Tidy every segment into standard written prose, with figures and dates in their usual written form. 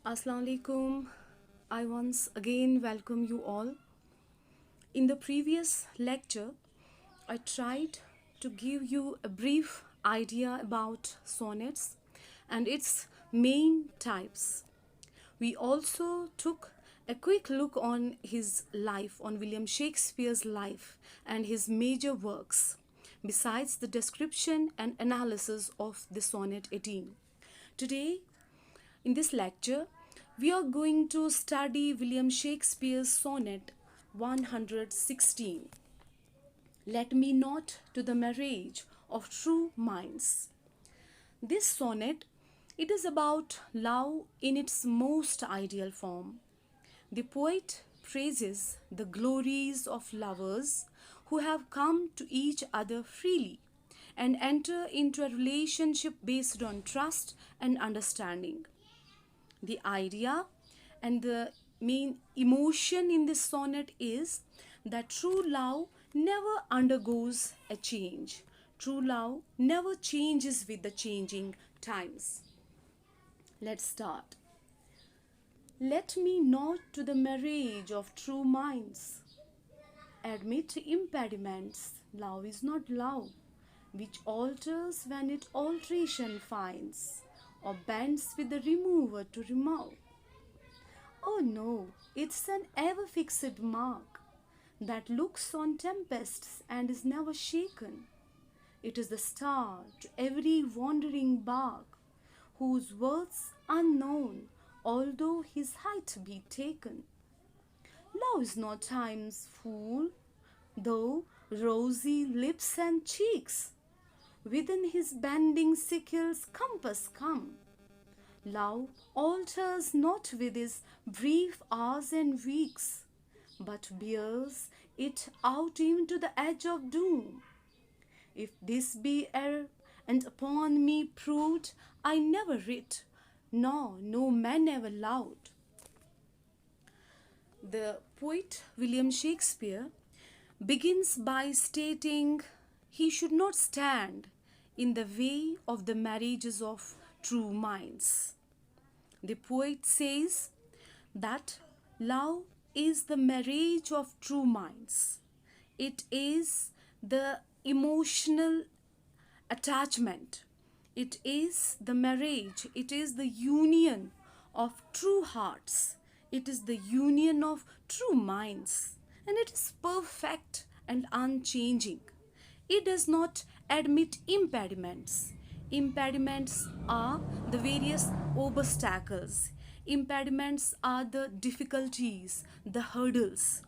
Assalamu alaikum. I once again welcome you all. In the previous lecture, I tried to give you a brief idea about sonnets and its main types. We also took a quick look on his life, on William Shakespeare's life and his major works, besides the description and analysis of the Sonnet 18. Today, in this lecture, we are going to study William Shakespeare's Sonnet 116. Let me not to the marriage of true minds. This sonnet, it is about love in its most ideal form. The poet praises the glories of lovers who have come to each other freely and enter into a relationship based on trust and understanding. The idea and the main emotion in this sonnet is that true love never undergoes a change. True love never changes with the changing times. Let's start. Let me not to the marriage of true minds admit impediments. Love is not love, which alters when it alteration finds, or bends with the remover to remove. Oh no, it's an ever fixed mark that looks on tempests and is never shaken. It is the star to every wandering bark, whose worth's unknown, although his height be taken. Love is not time's fool, though rosy lips and cheeks within his bending sickle's compass come. Love alters not with his brief hours and weeks, but bears it out even to the edge of doom. If this be error, and upon me proved, I never writ, nor no man ever loved. The poet William Shakespeare begins by stating he should not stand in the way of the marriages of true minds. The poet says that love is the marriage of true minds. It is the emotional attachment. It is the marriage. It is the union of true hearts. It is the union of true minds. And it is perfect and unchanging. It does not admit impediments. Impediments are the various obstacles. Impediments are the difficulties, the hurdles.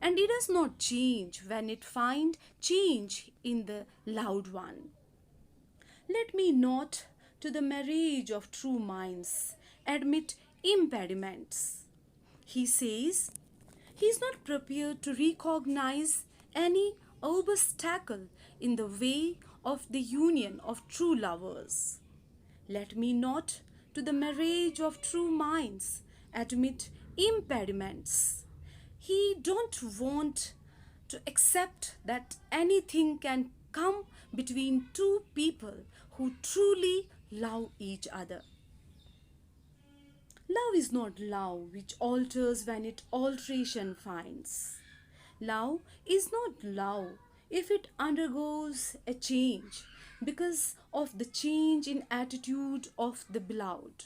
And it does not change when it find change in the loud one. Let me not to the marriage of true minds admit impediments. He says he is not prepared to recognize any obstacle in the way of the union of true lovers. Let me not to the marriage of true minds admit impediments. He don't want to accept that anything can come between two people who truly love each other. Love is not love which alters when it alteration finds. Love is not love if it undergoes a change because of the change in attitude of the beloved.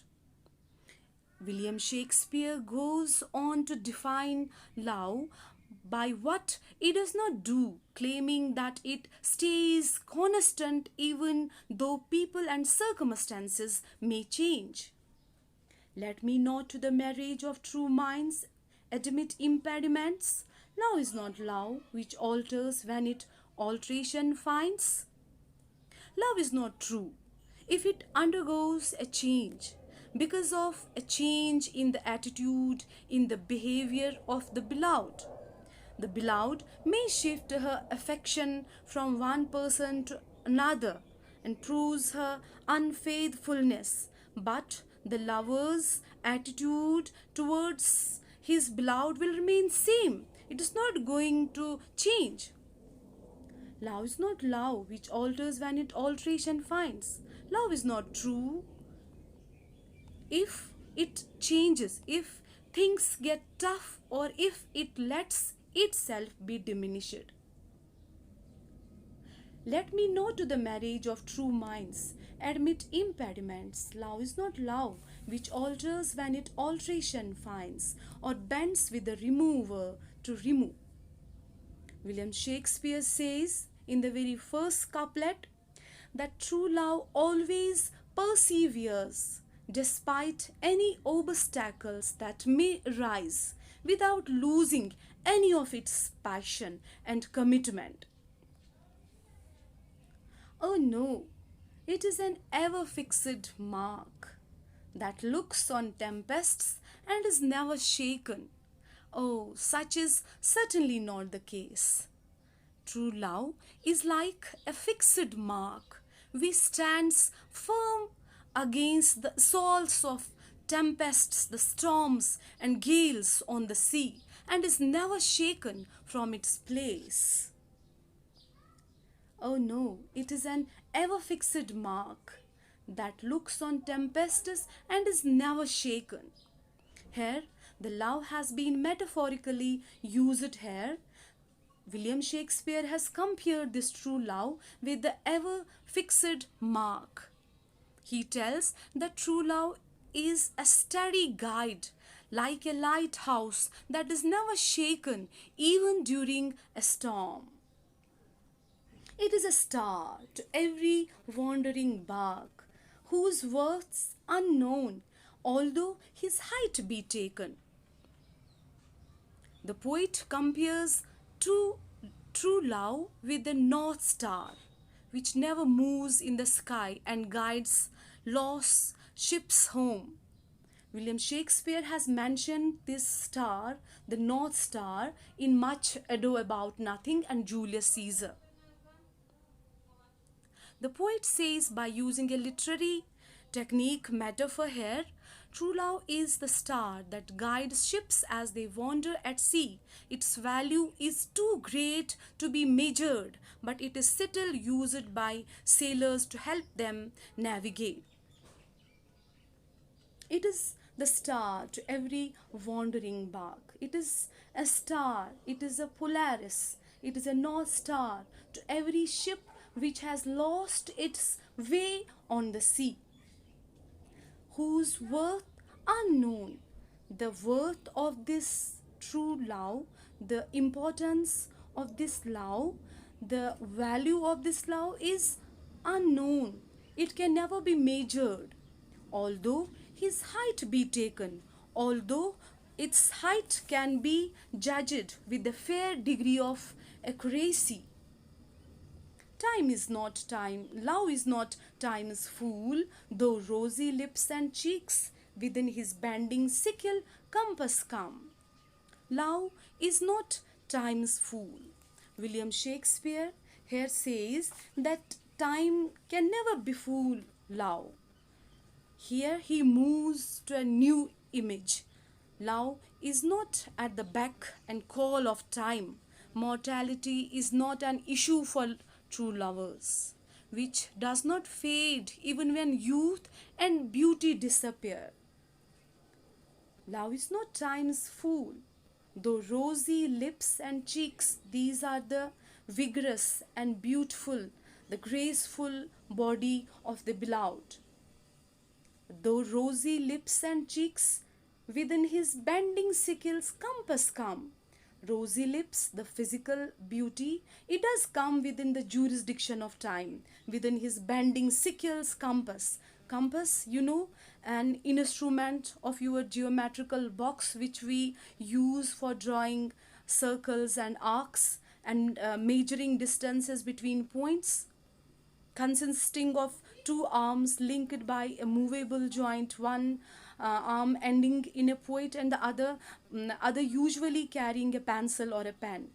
William Shakespeare goes on to define love by what it does not do, claiming that it stays constant even though people and circumstances may change. Let me not to the marriage of true minds admit impediments. Love is not love which alters when it alteration finds. Love is not true if it undergoes a change because of a change in the attitude, in the behavior of the beloved. The beloved may shift her affection from one person to another and proves her unfaithfulness, but the lover's attitude towards his beloved will remain same. It is not going to change. Love is not love which alters when it alteration finds. Love is not true if it changes, if things get tough, or if it lets itself be diminished. Let me know to the marriage of true minds, admit impediments. Love is not love, which alters when it alteration finds, or bends with the remover to remove. William Shakespeare says in the very first couplet that true love always perseveres despite any obstacles that may arise, without losing any of its passion and commitment. Oh no, it is an ever fixed mark that looks on tempests and is never shaken. Oh, such is certainly not the case. True love is like a fixed mark, which stands firm against the assaults of tempests, the storms and gales on the sea, and is never shaken from its place. Oh no, it is an ever fixed mark that looks on tempests and is never shaken. Here, the love has been metaphorically used here. William Shakespeare has compared this true love with the ever fixed mark. He tells that true love is a steady guide, like a lighthouse that is never shaken even during a storm. It is a star to every wandering bark, whose worth's unknown, although his height be taken. The poet compares true love with the North Star, which never moves in the sky and guides lost ships home. William Shakespeare has mentioned this star, the North Star, in Much Ado About Nothing and Julius Caesar. The poet says, by using a literary technique metaphor here, true love is the star that guides ships as they wander at sea. Its value is too great to be measured, but it is still used by sailors to help them navigate. It is the star to every wandering bark. It is a star, it is a Polaris, it is a North Star to every ship which has lost its way on the sea, whose worth unknown. The worth of this true love, the importance of this love, the value of this love is unknown. It can never be measured. Although his height be taken, although its height can be judged with a fair degree of accuracy. Time is not time, love is not time's fool, though rosy lips and cheeks within his bending sickle compass come. Love is not time's fool. William Shakespeare here says that time can never befool love. Here he moves to a new image. Love is not at the beck and call of time. Mortality is not an issue for true lovers, which does not fade even when youth and beauty disappear. Love is not time's fool. Though rosy lips and cheeks, these are the vigorous and beautiful, the graceful body of the beloved. Though rosy lips and cheeks, within his bending sickle's compass come. Rosy lips, the physical beauty, it does come within the jurisdiction of time, within his bending sickle's compass. Compass, you know, an instrument of your geometrical box which we use for drawing circles and arcs and measuring distances between points, consisting of two arms linked by a movable joint, one arm ending in a point and the other usually carrying a pencil or a pen.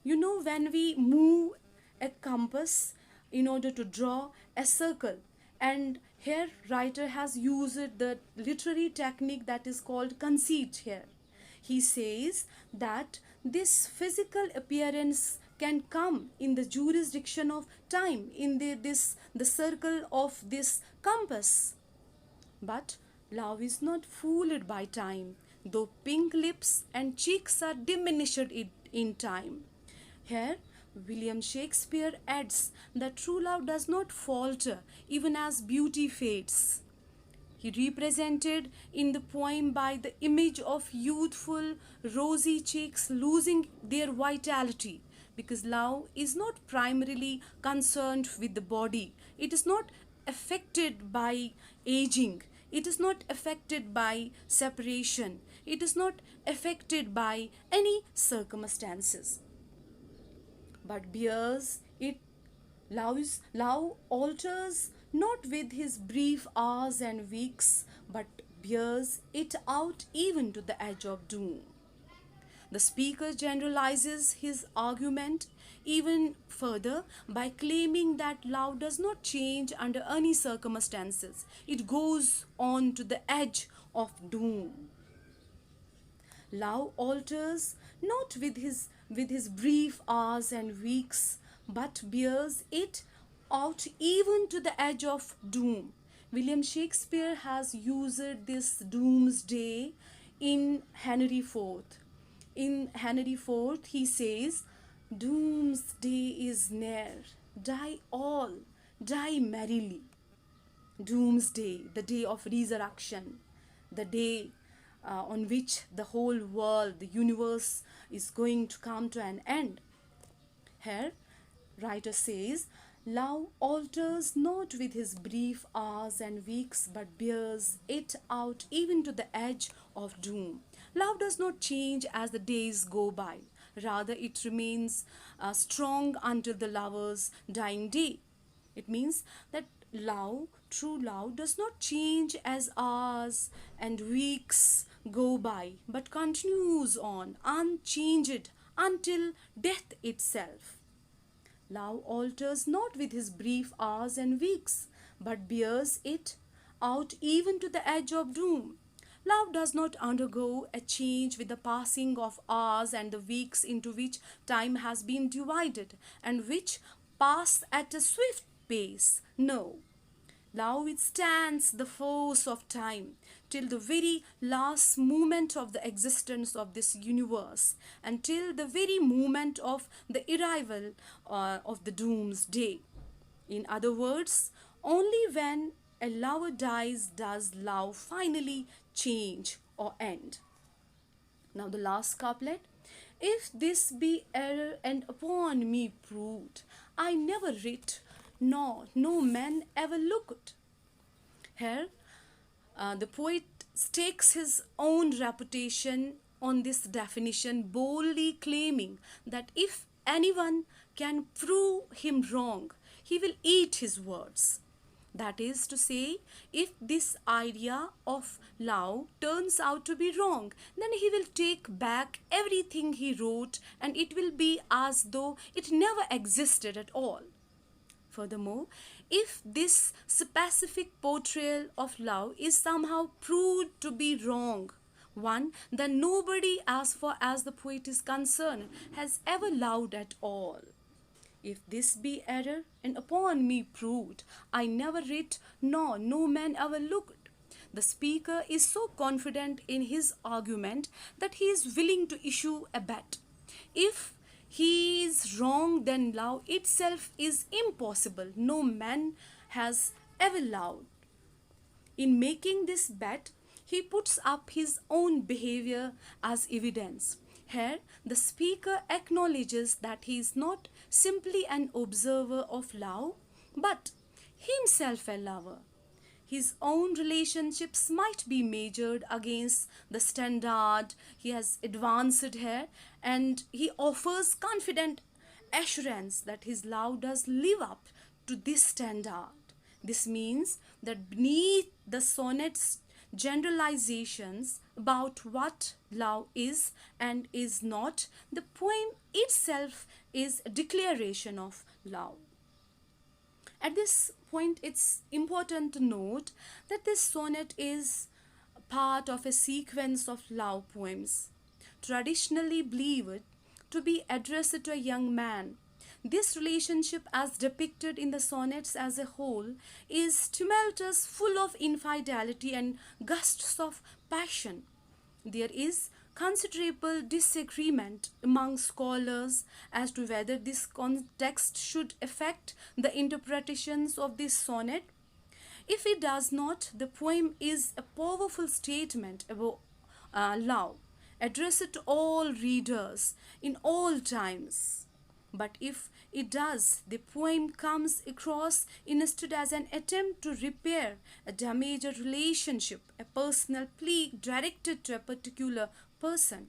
You know, when we move a compass in order to draw a circle, and here writer has used the literary technique that is called conceit here. He says that this physical appearance can come in the jurisdiction of time, in the circle of this compass. But Love is not fooled by time, though pink lips and cheeks are diminished in time. Here, William Shakespeare adds that true love does not falter even as beauty fades. He represented in the poem by the image of youthful, rosy cheeks losing their vitality, because love is not primarily concerned with the body. It is not affected by aging. It is not affected by separation. It is not affected by any circumstances, but bears it. Love alters not with his brief hours and weeks, but bears it out even to the edge of doom. The speaker generalizes his argument even further by claiming that love does not change under any circumstances. It goes on to the edge of doom. Love alters not with his brief hours and weeks, but bears it out even to the edge of doom. William Shakespeare has used this doomsday in Henry IV. In Henry IV, he says, "Doomsday is near. Die all, die merrily." Doomsday, the day of resurrection, the day on which the whole world, the universe is going to come to an end. Here, writer says, love alters not with his brief hours and weeks, but bears it out even to the edge of doom. Love does not change as the days go by. Rather, it remains strong until the lover's dying day. It means that love, true love, does not change as hours and weeks go by, but continues on unchanged until death itself. Love alters not with his brief hours and weeks, but bears it out even to the edge of doom. Love does not undergo a change with the passing of hours and the weeks into which time has been divided and which pass at a swift pace. No. Love withstands the force of time till the very last moment of the existence of this universe, until the very moment of the arrival of the doomsday. In other words, only when a lover dies does love finally change or end. Now the last couplet. If this be error and upon me proved, I never writ, nor no man ever looked. Here, the poet stakes his own reputation on this definition, boldly claiming that if anyone can prove him wrong, he will eat his words. That is to say, if this idea of love turns out to be wrong, then he will take back everything he wrote and it will be as though it never existed at all. Furthermore, if this specific portrayal of love is somehow proved to be wrong, one, then nobody, as far as the poet is concerned, has ever loved at all. If this be error, and upon me proved, I never writ, nor no man ever looked. The speaker is so confident in his argument that he is willing to issue a bet. If he is wrong, then love itself is impossible. No man has ever loved. In making this bet, he puts up his own behavior as evidence. Here, the speaker acknowledges that he is not simply an observer of love, but himself a lover. His own relationships might be measured against the standard he has advanced here, and he offers confident assurance that his love does live up to this standard. This means that beneath the sonnet's generalizations about what love is and is not, the poem itself is a declaration of love. At this point, it's important to note that this sonnet is part of a sequence of love poems, traditionally believed to be addressed to a young man. This relationship, as depicted in the sonnets as a whole, is tumultuous, full of infidelity and gusts of passion. There is considerable disagreement among scholars as to whether this context should affect the interpretations of this sonnet. If it does not, the poem is a powerful statement about love, addressed to all readers in all times. But if it does, the poem comes across instead as an attempt to repair a damaged relationship, a personal plea directed to a particular person.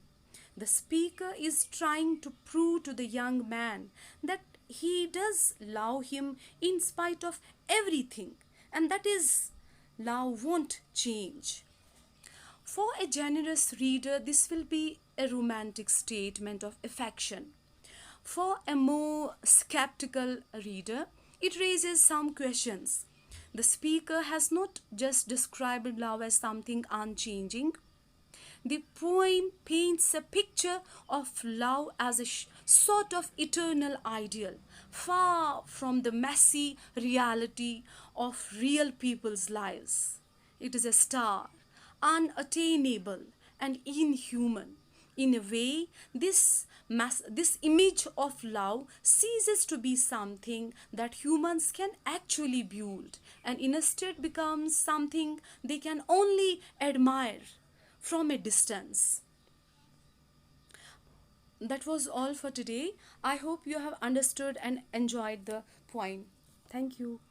The speaker is trying to prove to the young man that he does love him in spite of everything, and that is, love won't change. For a generous reader, this will be a romantic statement of affection. For a more skeptical reader, it raises some questions. The speaker has not just described love as something unchanging. The poem paints a picture of love as a sort of eternal ideal, far from the messy reality of real people's lives. It is a star, unattainable and inhuman. In a way, this image of love ceases to be something that humans can actually build and instead becomes something they can only admire from a distance. That was all for today. I hope you have understood and enjoyed the poem. Thank you.